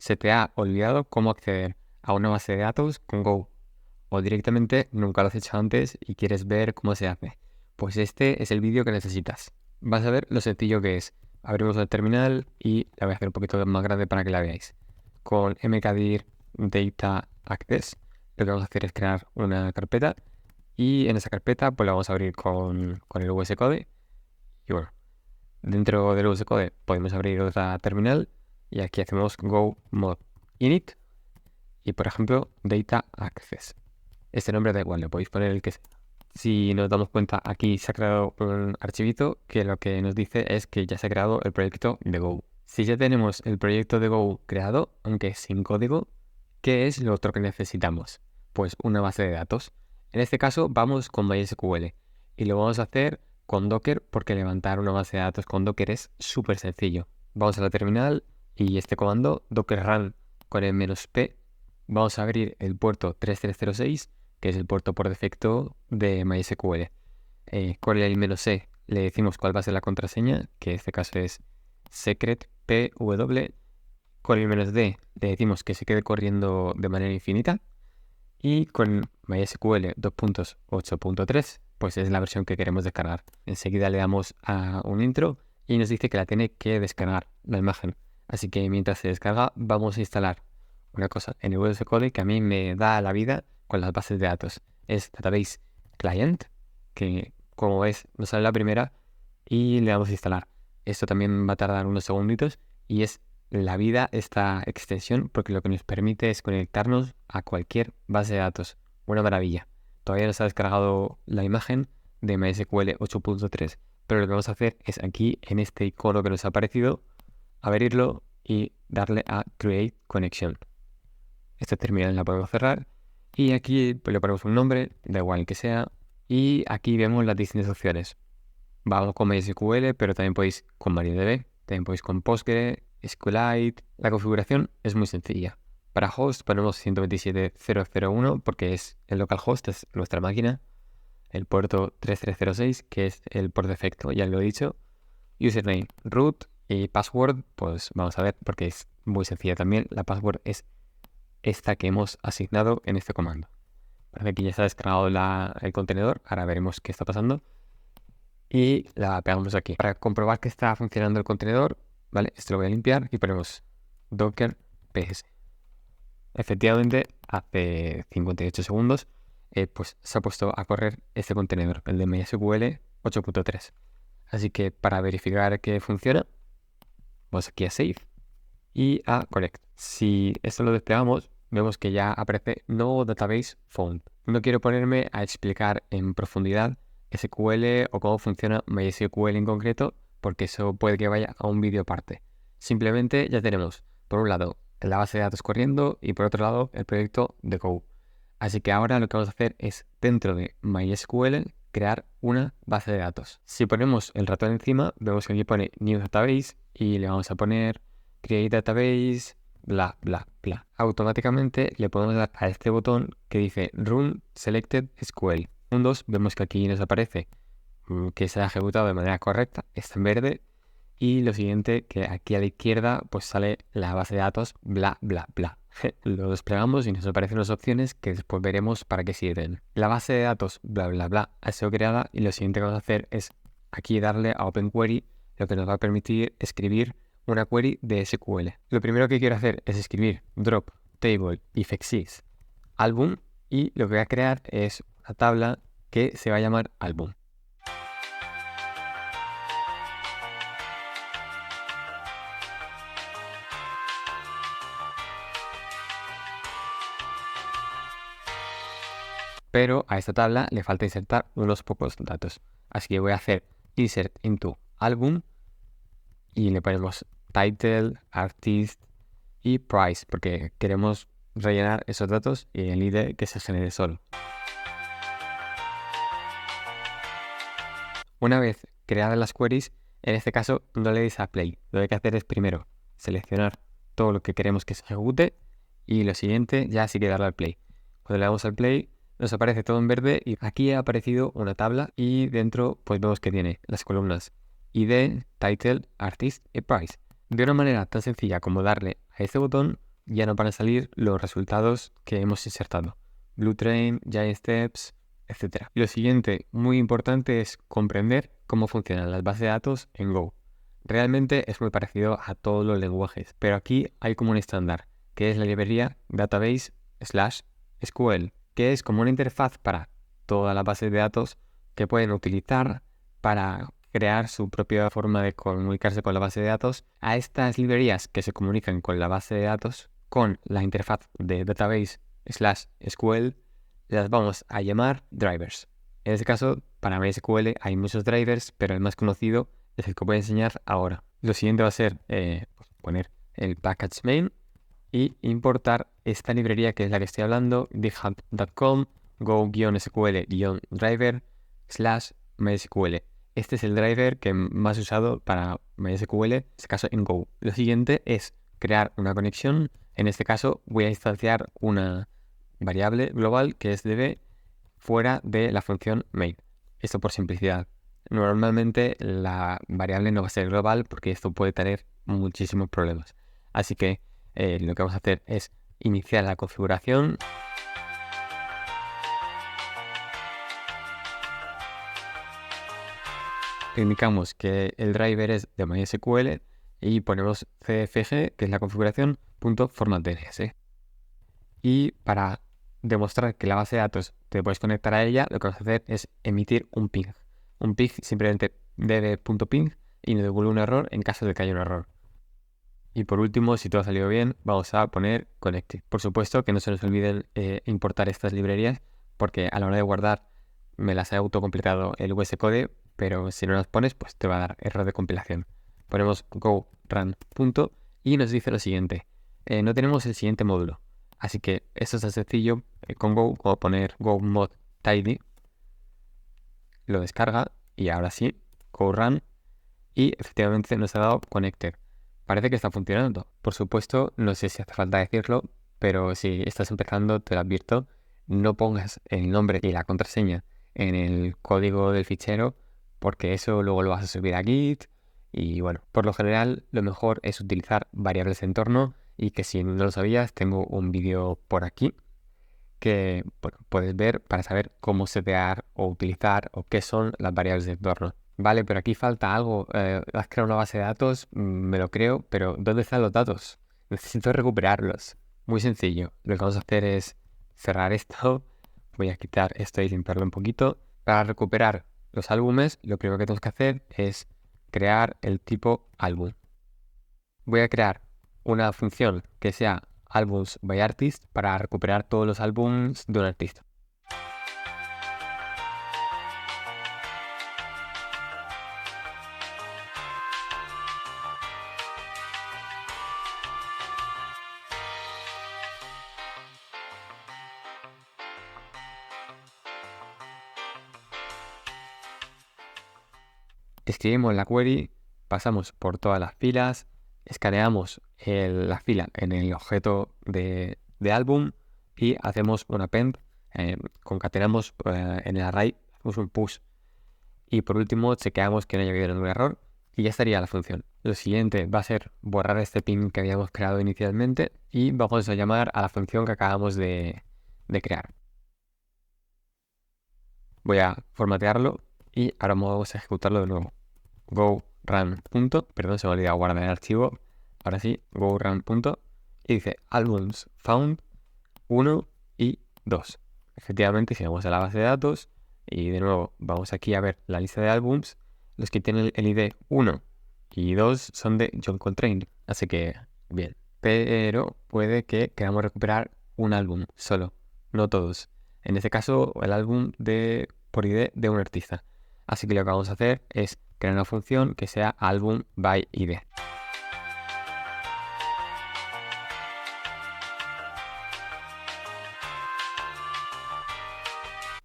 se te ha olvidado cómo acceder a una base de datos con Go, o directamente nunca lo has hecho antes y quieres ver cómo se hace, pues este es el vídeo que necesitas. Vas a ver lo sencillo que es. Abrimos el terminal y la voy a hacer un poquito más grande para que la veáis. Con mkdir data access lo que vamos a hacer es crear una carpeta y en esa carpeta pues la vamos a abrir con el VS Code. Y bueno, dentro del VS Code podemos abrir otra terminal y aquí hacemos go mod init y por ejemplo data access. Este nombre da igual, le podéis poner el que sea. Si nos damos cuenta, aquí se ha creado un archivito que lo que nos dice es que ya se ha creado el proyecto de Go. Si ya tenemos el proyecto de Go creado, aunque sin código, ¿qué es lo otro que necesitamos? Pues una base de datos. En este caso vamos con MySQL y lo vamos a hacer con Docker porque levantar una base de datos con Docker es súper sencillo. Vamos a la terminal y este comando docker run con el "-p", vamos a abrir el puerto 3306, que es el puerto por defecto de MySQL. Con el "-c" le decimos cuál va a ser la contraseña, que en este caso es secret pw. Con el "-d" le decimos que se quede corriendo de manera infinita. Y con MySQL 2.8.3, pues es la versión que queremos descargar. Enseguida le damos a un intro y nos dice que la tiene que descargar, la imagen. Así que mientras se descarga, vamos a instalar una cosa en el VS Code que a mí me da la vida con las bases de datos. Es Database Client, que como ves nos sale la primera y le damos a instalar. Esto también va a tardar unos segunditos y es la vida esta extensión porque lo que nos permite es conectarnos a cualquier base de datos. Una maravilla. Todavía no se ha descargado la imagen de MySQL 8.3, pero lo que vamos a hacer es aquí en este icono que nos ha aparecido, abrirlo y darle a Create Connection. Esta terminal la podemos cerrar y aquí pues, le ponemos un nombre, da igual que sea, y aquí vemos las distintas opciones. Vamos con MySQL, pero también podéis con MariaDB, también podéis con Postgre, SQLite. La configuración es muy sencilla. Para host ponemos 127.0.0.1 porque es el localhost, es nuestra máquina. El puerto 3306, que es el por defecto, ya lo he dicho. Username, root y password, pues vamos a ver porque es muy sencilla también. La password es esta que hemos asignado en este comando. Parece que ya se ha descargado el contenedor, ahora veremos qué está pasando. Y la pegamos aquí. Para comprobar que está funcionando el contenedor, ¿vale? Esto lo voy a limpiar y ponemos docker ps. Efectivamente, hace 58 segundos, pues se ha puesto a correr este contenedor, el de MySQL 8.3. Así que para verificar que funciona, vamos aquí a Save y a Connect. Si esto lo desplegamos, vemos que ya aparece No Database Found. No quiero ponerme a explicar en profundidad SQL o cómo funciona MySQL en concreto, porque eso puede que vaya a un vídeo aparte. Simplemente ya tenemos, por un lado, la base de datos corriendo y por otro lado, el proyecto de Go. Así que ahora lo que vamos a hacer es, dentro de MySQL, crear una base de datos. Si ponemos el ratón encima, vemos que aquí pone New Database y le vamos a poner Create Database, bla, bla, bla. Automáticamente le podemos dar a este botón que dice Run Selected SQL. Vemos que aquí nos aparece que se ha ejecutado de manera correcta, está en verde. Y lo siguiente, que aquí a la izquierda pues sale la base de datos, bla, bla, bla. Lo desplegamos y nos aparecen las opciones que después veremos para qué sirven. La base de datos, bla, bla, bla, ha sido creada y lo siguiente que vamos a hacer es aquí darle a Open Query, lo que nos va a permitir escribir una query de SQL. Lo primero que quiero hacer es escribir drop table ifexis album y lo que voy a crear es una tabla que se va a llamar album. Pero a esta tabla le falta insertar unos pocos datos. Así que voy a hacer insert into album y le ponemos title, artist y price porque queremos rellenar esos datos y el ID que se genere solo. Una vez creadas las queries, en este caso no le deis a play. Lo que hay que hacer es primero seleccionar todo lo que queremos que se ejecute y lo siguiente ya sí que darle al play. Cuando le damos al play nos aparece todo en verde y aquí ha aparecido una tabla y dentro pues vemos que tiene las columnas ID, Title, Artist y Price. De una manera tan sencilla como darle a este botón ya no van a salir los resultados que hemos insertado. Blue Train, Giant Steps, etc. Y lo siguiente, muy importante, es comprender cómo funcionan las bases de datos en Go. Realmente es muy parecido a todos los lenguajes, pero aquí hay como un estándar, que es la librería database/SQL, que es como una interfaz para todas las bases de datos que pueden utilizar para crear su propia forma de comunicarse con la base de datos. A estas librerías que se comunican con la base de datos, con la interfaz de database/SQL, las vamos a llamar drivers. En este caso, para MySQL hay muchos drivers, pero el más conocido es el que voy a enseñar ahora. Lo siguiente va a ser poner el package main y importar esta librería que es la que estoy hablando, github.com go-sql-driver/MySQL. Este es el driver que más he usado para MySQL, en este caso en Go. Lo siguiente es crear una conexión. En este caso voy a instanciar una variable global que es db fuera de la función main. Esto por simplicidad. Normalmente la variable no va a ser global porque esto puede tener muchísimos problemas. Así que lo que vamos a hacer es iniciar la configuración. Indicamos que el driver es de MySQL y ponemos cfg, que es la configuración, .format.dns. Y para demostrar que la base de datos te puedes conectar a ella, lo que vamos a hacer es emitir un ping. Un ping simplemente db.ping y nos devuelve un error en caso de que haya un error. Y por último, si todo ha salido bien, vamos a poner connected. Por supuesto que no se nos olviden importar estas librerías, porque a la hora de guardar me las he autocompletado el VS Code, pero si no las pones, pues te va a dar error de compilación. Ponemos go run punto y nos dice lo siguiente. No tenemos el siguiente módulo. Así que esto es tan sencillo. Con Go, como poner go mod tidy, lo descarga y ahora sí, go run, y efectivamente nos ha dado connected. Parece que está funcionando. Por supuesto, no sé si hace falta decirlo, pero si estás empezando, te lo advierto, no pongas el nombre y la contraseña en el código del fichero, porque eso luego lo vas a subir a Git. Y bueno, por lo general, lo mejor es utilizar variables de entorno, y que si no lo sabías, tengo un vídeo por aquí que puedes ver para saber cómo setear o utilizar o qué son las variables de entorno. Vale, pero aquí falta algo. Has creado una base de datos, me lo creo, pero ¿dónde están los datos? Necesito recuperarlos. Muy sencillo. Lo que vamos a hacer es cerrar esto. Voy a quitar esto y limpiarlo un poquito. Para recuperar los álbumes, lo primero que tenemos que hacer es crear el tipo álbum. Voy a crear una función que sea albums by artist para recuperar todos los álbums de un artista. Escribimos la query, pasamos por todas las filas, escaneamos la fila en el objeto de álbum y hacemos un append, concatenamos en el array, hacemos un push y por último chequeamos que no haya habido ningún error y ya estaría la función. Lo siguiente va a ser borrar este pin que habíamos creado inicialmente y vamos a llamar a la función que acabamos de crear. Voy a formatearlo y ahora vamos a ejecutarlo de nuevo. Go run punto, perdón, se me ha olvidado guardar el archivo. Ahora sí, go run punto y dice albums found 1 y 2. Efectivamente, si vamos a la base de datos y de nuevo vamos aquí a ver la lista de álbums, los que tienen el ID 1 y 2 son de John Coltrane, así que bien. Pero puede que queramos recuperar un álbum solo, no todos. En este caso, el álbum por ID de un artista. Así que lo que vamos a hacer es crear una función que sea album by ID.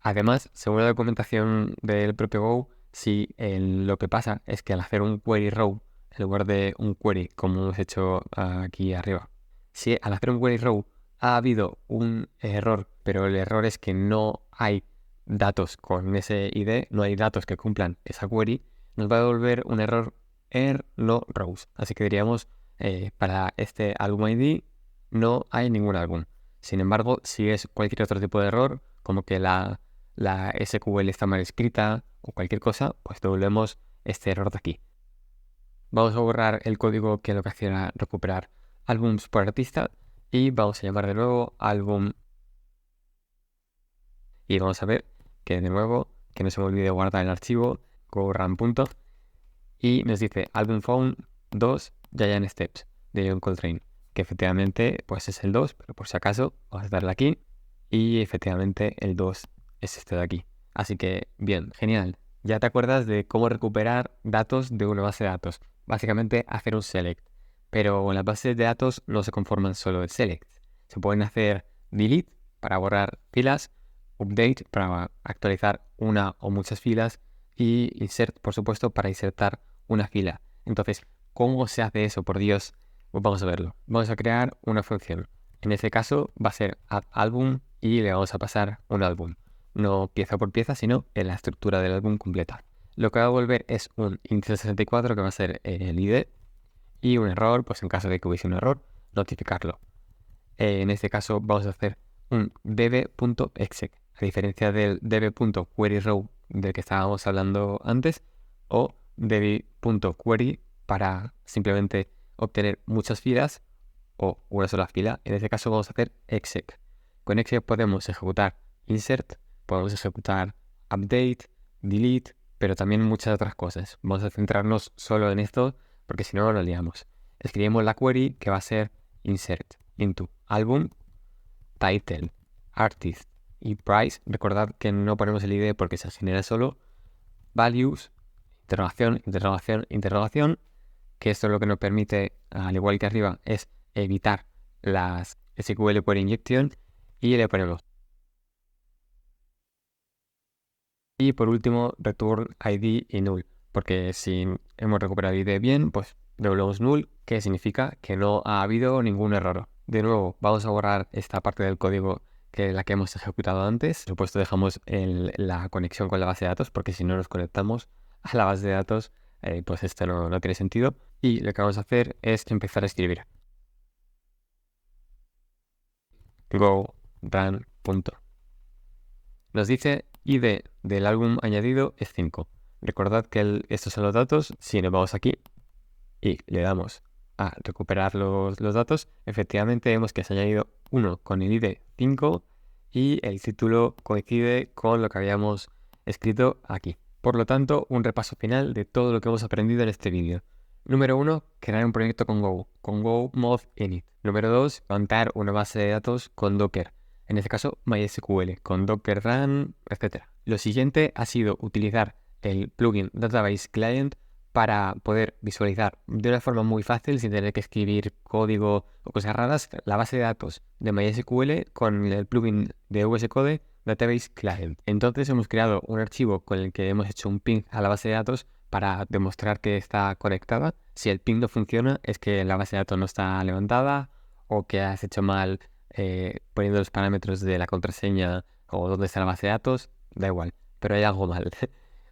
Además, según la documentación del propio Go, si lo que pasa es que al hacer un query row en lugar de un query como hemos hecho aquí arriba, si al hacer un query row ha habido un error, pero el error es que no hay datos con ese ID, no hay datos que cumplan esa query, nos va a devolver un error no rows. Así que diríamos para este album ID no hay ningún álbum. Sin embargo, si es cualquier otro tipo de error, como que la SQL está mal escrita o cualquier cosa, pues devolvemos este error de aquí. Vamos a borrar el código que lo que hacía era recuperar álbums por artista y vamos a llamar de nuevo álbum. Y vamos a ver que de nuevo, que no se me olvide guardar el archivo, go-run. Y nos dice album found 2 Giant Steps de John Coltrane, que efectivamente pues es el 2, pero por si acaso vamos a darle aquí y efectivamente el 2 es este de aquí. Así que bien, genial. Ya te acuerdas de cómo recuperar datos de una base de datos. Básicamente hacer un select. Pero en las bases de datos no se conforman solo de select. Se pueden hacer delete para borrar filas, update para actualizar una o muchas filas y insert, por supuesto, para insertar una fila. Entonces, ¿cómo se hace eso? Por Dios, pues vamos a verlo. Vamos a crear una función. En este caso va a ser add album y le vamos a pasar un álbum. No pieza por pieza, sino en la estructura del álbum completa. Lo que va a volver es un int64 que va a ser el ID y un error, pues en caso de que hubiese un error, notificarlo. En este caso vamos a hacer un db.exec, a diferencia del db.queryRow del que estábamos hablando antes, o db.query para simplemente obtener muchas filas o una sola fila. En este caso vamos a hacer exec. Con exec podemos ejecutar insert, podemos ejecutar update, delete, pero también muchas otras cosas. Vamos a centrarnos solo en esto porque si no lo liamos. Escribimos la query que va a ser insert into album, title, artist y price. Recordad que no ponemos el ID porque se genera solo. Values, interrogación, interrogación, interrogación, que esto es lo que nos permite, al igual que arriba, es evitar las SQL por inyección y le ponemos. Y por último, return ID y null, porque si hemos recuperado ID bien, pues devolvemos null, que significa que no ha habido ningún error. De nuevo, vamos a borrar esta parte del código que es la que hemos ejecutado antes. Por supuesto, dejamos la conexión con la base de datos, porque si no nos conectamos a la base de datos, pues esto no tiene sentido. Y lo que vamos a hacer es empezar a escribir. Go, run, punto. Nos dice ID del álbum añadido es 5. Recordad que estos son los datos. Si nos vamos aquí y le damos a recuperar los datos, efectivamente vemos que se ha añadido uno con el ID 5 y el título coincide con lo que habíamos escrito aquí. Por lo tanto, un repaso final de todo lo que hemos aprendido en este vídeo. Número 1, crear un proyecto con Go Mod Init. Número 2, levantar una base de datos con Docker. En este caso, MySQL, con Docker Run, etc. Lo siguiente ha sido utilizar el plugin Database Client para poder visualizar de una forma muy fácil, sin tener que escribir código o cosas raras, la base de datos de MySQL con el plugin de VS Code Database Client. Entonces hemos creado un archivo con el que hemos hecho un ping a la base de datos para demostrar que está conectada. Si el ping no funciona, es que la base de datos no está levantada o que has hecho mal poniendo los parámetros de la contraseña o dónde está la base de datos, da igual, pero hay algo mal.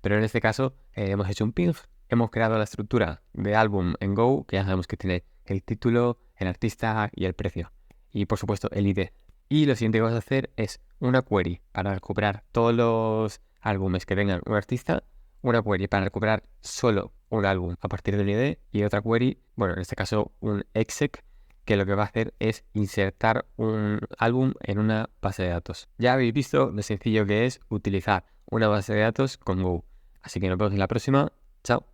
Pero en este caso hemos hecho un ping, hemos creado la estructura de álbum en Go, que ya sabemos que tiene el título, el artista y el precio. Y por supuesto el ID. Y lo siguiente que vamos a hacer es una query para recuperar todos los álbumes que tengan un artista, una query para recuperar solo un álbum a partir del ID y otra query, bueno, en este caso un exec, que lo que va a hacer es insertar un álbum en una base de datos. Ya habéis visto lo sencillo que es utilizar una base de datos con Go. Así que nos vemos en la próxima. Chao.